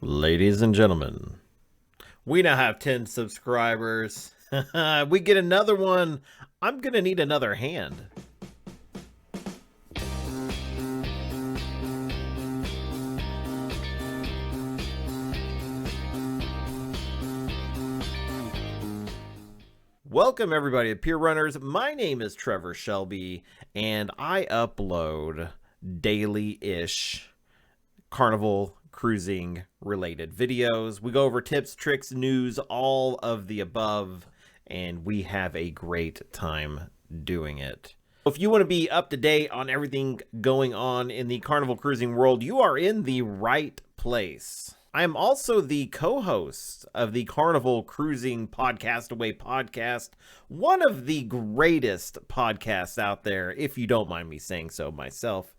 Ladies and gentlemen, we now have 10 subscribers. We get another one. I'm going to need another hand. Welcome everybody to Pier Runners. My name is Trevor Shelby, and I upload daily-ish Carnival Cruising related videos. We go over tips, tricks, news, all of the above, and we have a great time doing it. If you want to be up to date on everything going on in the Carnival Cruising world, you are in the right place. I am also the co-host of the Carnival Cruising Podcastaways podcast, one of the greatest podcasts out there, if you don't mind me saying so myself.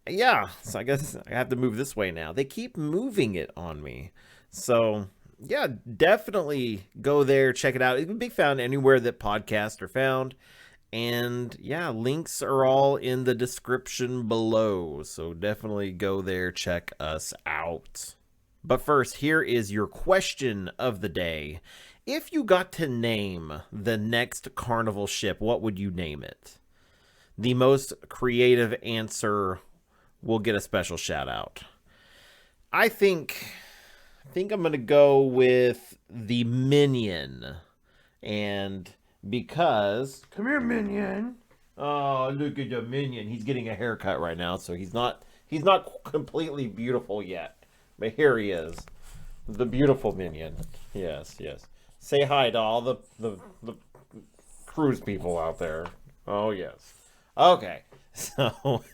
Yeah, so I guess I have to move this way now. They keep moving it on me. So, yeah, definitely go there, check it out. It can be found anywhere that podcasts are found. And yeah, links are all in the description below. So definitely go there, check us out. But first, here is your question of the day. If you got to name the next Carnival ship, what would you name it? The most creative answer will get a special shout out. I think I'm going to go with the Minion. And because... Come here, Minion. Oh, look at the Minion. He's getting a haircut right now, so he's not completely beautiful yet. But here he is. The beautiful Minion. Yes. Say hi to all the cruise people out there. Oh, yes. Okay. So...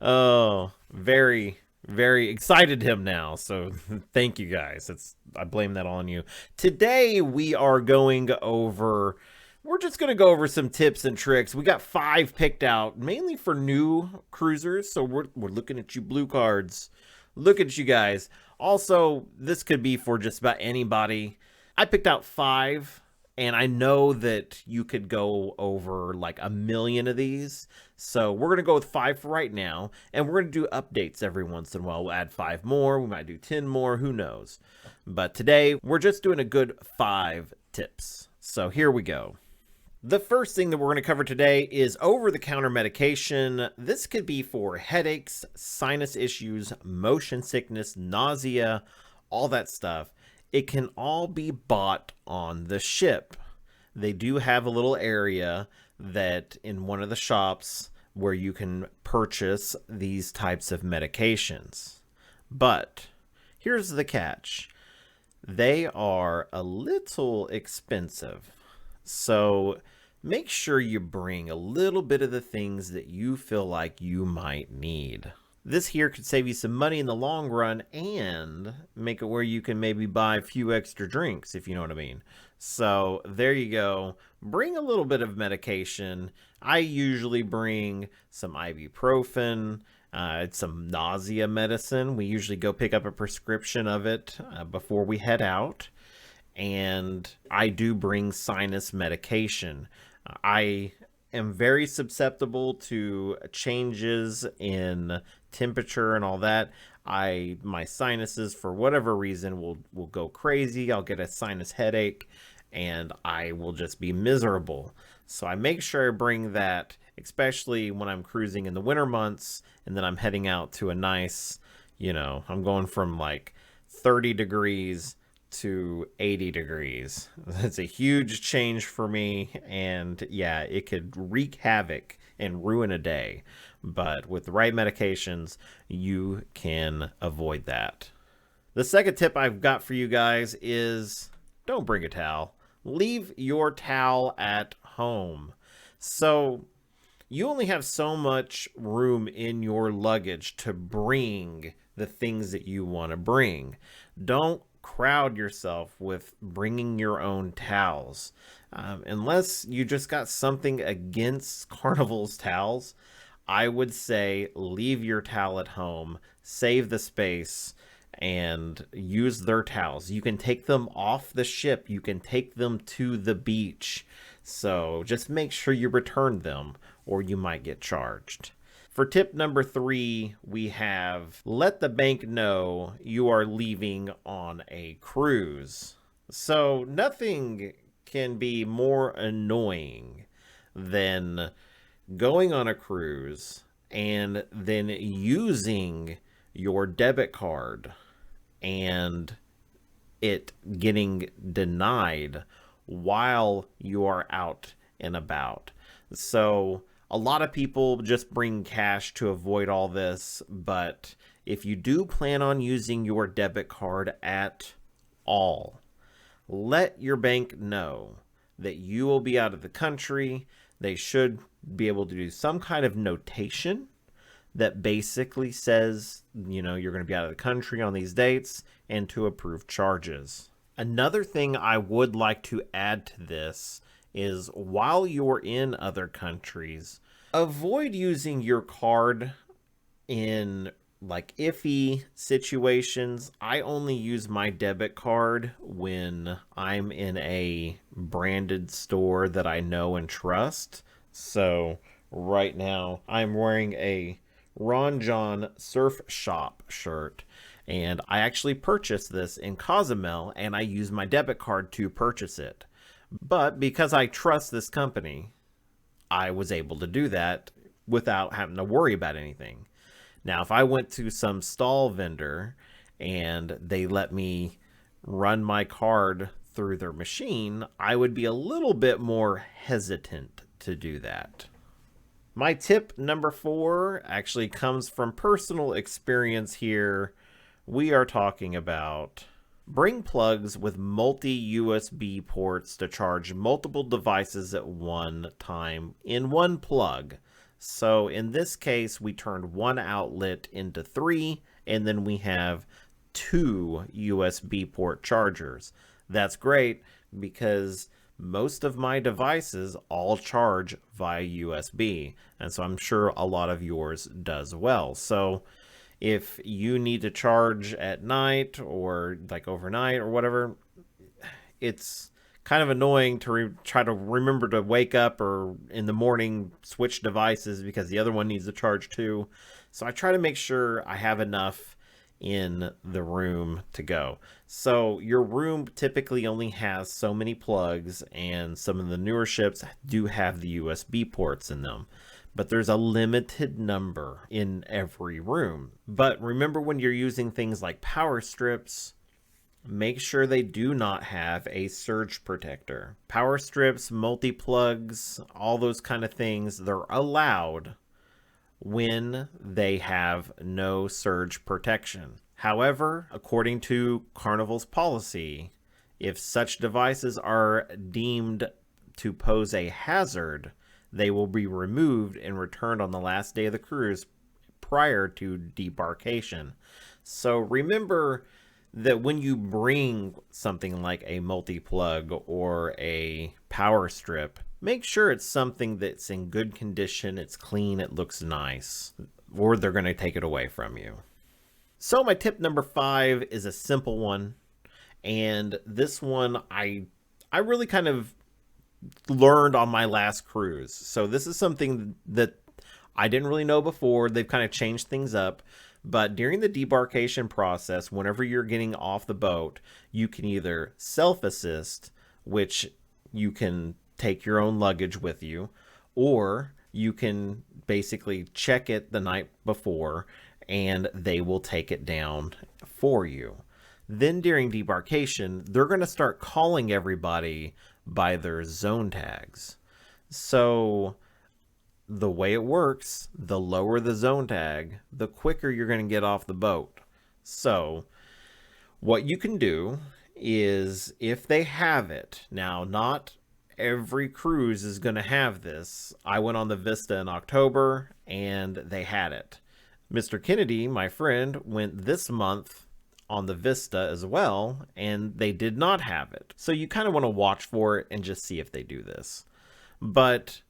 Oh, very, very excited him now. So thank you guys. I blame that on you. Today we are going over, we're just going to go over some tips and tricks. We got 5 picked out, mainly for new cruisers. So we're looking at you blue cards. Look at you guys. Also, this could be for just about anybody. I picked out 5. And I know that you could go over like a million of these. So we're going to go with 5 for right now. And we're going to do updates every once in a while. We'll add 5 more. We might do 10 more. Who knows? But today, we're just doing a good 5 tips. So here we go. The first thing that we're going to cover today is over-the-counter medication. This could be for headaches, sinus issues, motion sickness, nausea, all that stuff. It can all be bought on the ship. They do have a little area that in one of the shops where you can purchase these types of medications. But here's the catch. They are a little expensive. So make sure you bring a little bit of the things that you feel like you might need. This here could save you some money in the long run and make it where you can maybe buy a few extra drinks, if you know what I mean. So there you go. Bring a little bit of medication. I usually bring some ibuprofen, some nausea medicine. We usually go pick up a prescription of it before we head out. And I do bring sinus medication. I am very susceptible to changes in temperature and all that. My sinuses, for whatever reason, will go crazy. I'll get a sinus headache and I will just be miserable. So I make sure I bring that, especially when I'm cruising in the winter months and then I'm heading out to a nice, I'm going from like 30 degrees to 80 degrees. That's a huge change for me, and yeah, it could wreak havoc and ruin a day. But with the right medications, you can avoid that. The second tip I've got for you guys is don't bring a towel. Leave your towel at home. So you only have so much room in your luggage to bring the things that you want to bring. Don't crowd yourself with bringing your own towels. Unless you just got something against Carnival's towels, I would say leave your towel at home, save the space, and use their towels. You can take them off the ship. You can take them to the beach. So just make sure you return them or you might get charged. For tip number 3, we have let the bank know you are leaving on a cruise. So nothing can be more annoying than going on a cruise and then using your debit card and it getting denied while you are out and about. So a lot of people just bring cash to avoid all this, but if you do plan on using your debit card at all, let your bank know that you will be out of the country. They should be able to do some kind of notation that basically says, you're going to be out of the country on these dates and to approve charges. Another thing I would like to add to this is while you're in other countries, avoid using your card in like iffy situations. I only use my debit card when I'm in a branded store that I know and trust. So right now I'm wearing a Ron John Surf Shop shirt, and I actually purchased this in Cozumel and I use my debit card to purchase it. But because I trust this company, I was able to do that without having to worry about anything. Now, if I went to some stall vendor and they let me run my card through their machine, I would be a little bit more hesitant to do that. My tip number 4 actually comes from personal experience here. We are talking about bring plugs with multi-USB ports to charge multiple devices at one time in one plug. So in this case, we turned one outlet into 3, and then we have 2 USB port chargers. That's great because most of my devices all charge via USB, and so I'm sure a lot of yours does well. So if you need to charge at night or like overnight or whatever, it's kind of annoying to try to remember to wake up or in the morning switch devices because the other one needs to charge too. So I try to make sure I have enough in the room to go. So your room typically only has so many plugs, and some of the newer ships do have the USB ports in them, but there's a limited number in every room. But remember, when you're using things like power strips, make sure they do not have a surge protector. Power strips, multi-plugs, all those kind of things, they're allowed when they have no surge protection. However, according to Carnival's policy, if such devices are deemed to pose a hazard, they will be removed and returned on the last day of the cruise prior to debarkation. So remember that when you bring something like a multi-plug or a power strip, make sure it's something that's in good condition, it's clean, it looks nice, or they're going to take it away from you. So my tip number 5 is a simple one, and this one I really kind of learned on my last cruise. So this is something that I didn't really know before. They've kind of changed things up. But during the debarkation process, whenever you're getting off the boat, you can either self-assist, which you can take your own luggage with you, or you can basically check it the night before and they will take it down for you. Then during debarkation, they're going to start calling everybody by their zone tags. So the way it works, the lower the zone tag, the quicker you're going to get off the boat. So what you can do is, if they have it, now not every cruise is going to have this. I went on the Vista in October and they had it. Mr. Kennedy, my friend, went this month on the Vista as well, and they did not have it. So you kind of want to watch for it and just see if they do this. But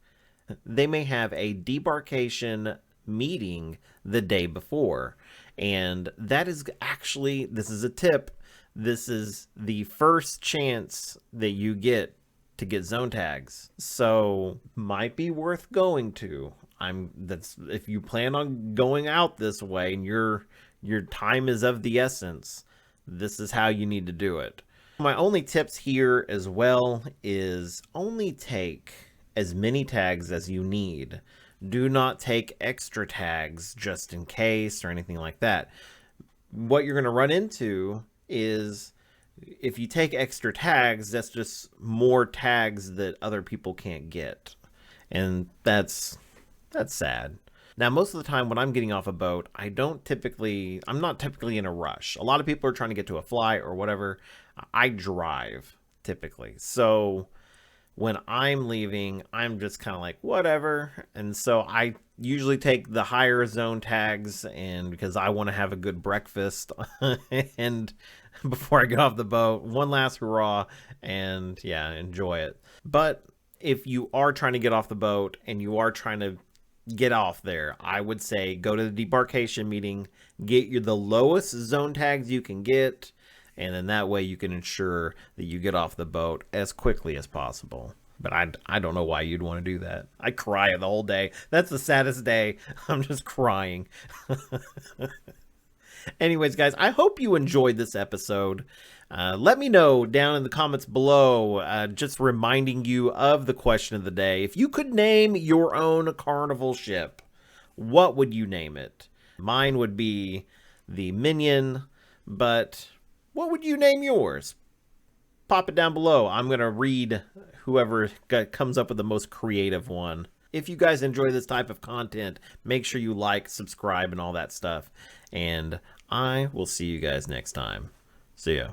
they may have a debarkation meeting the day before. And that is actually, this is a tip, this is the first chance that you get to get zone tags. So might be worth going to. That's if you plan on going out this way and your time is of the essence, this is how you need to do it. My only tips here as well is only take as many tags as you need. Do not take extra tags just in case or anything like that. What you're going to run into is if you take extra tags, that's just more tags that other people can't get. And that's sad. Now, most of the time when I'm getting off a boat, I'm not typically in a rush. A lot of people are trying to get to a flight or whatever. I drive typically. So when I'm leaving, I'm just kind of like, whatever. And so I usually take the higher zone tags, and because I want to have a good breakfast and before I get off the boat, one last hurrah, and yeah, enjoy it. But if you are trying to get off the boat and you are trying to get off there, I would say go to the debarkation meeting, get the lowest zone tags you can get, and then that way you can ensure that you get off the boat as quickly as possible. But I don't know why you'd want to do that. I cry the whole day. That's the saddest day. I'm just crying. Anyways, guys, I hope you enjoyed this episode. Let me know down in the comments below, just reminding you of the question of the day. If you could name your own Carnival ship, what would you name it? Mine would be the Minion, but what would you name yours? Pop it down below. I'm going to read whoever comes up with the most creative one. If you guys enjoy this type of content, make sure you like, subscribe, and all that stuff. And I will see you guys next time. See ya.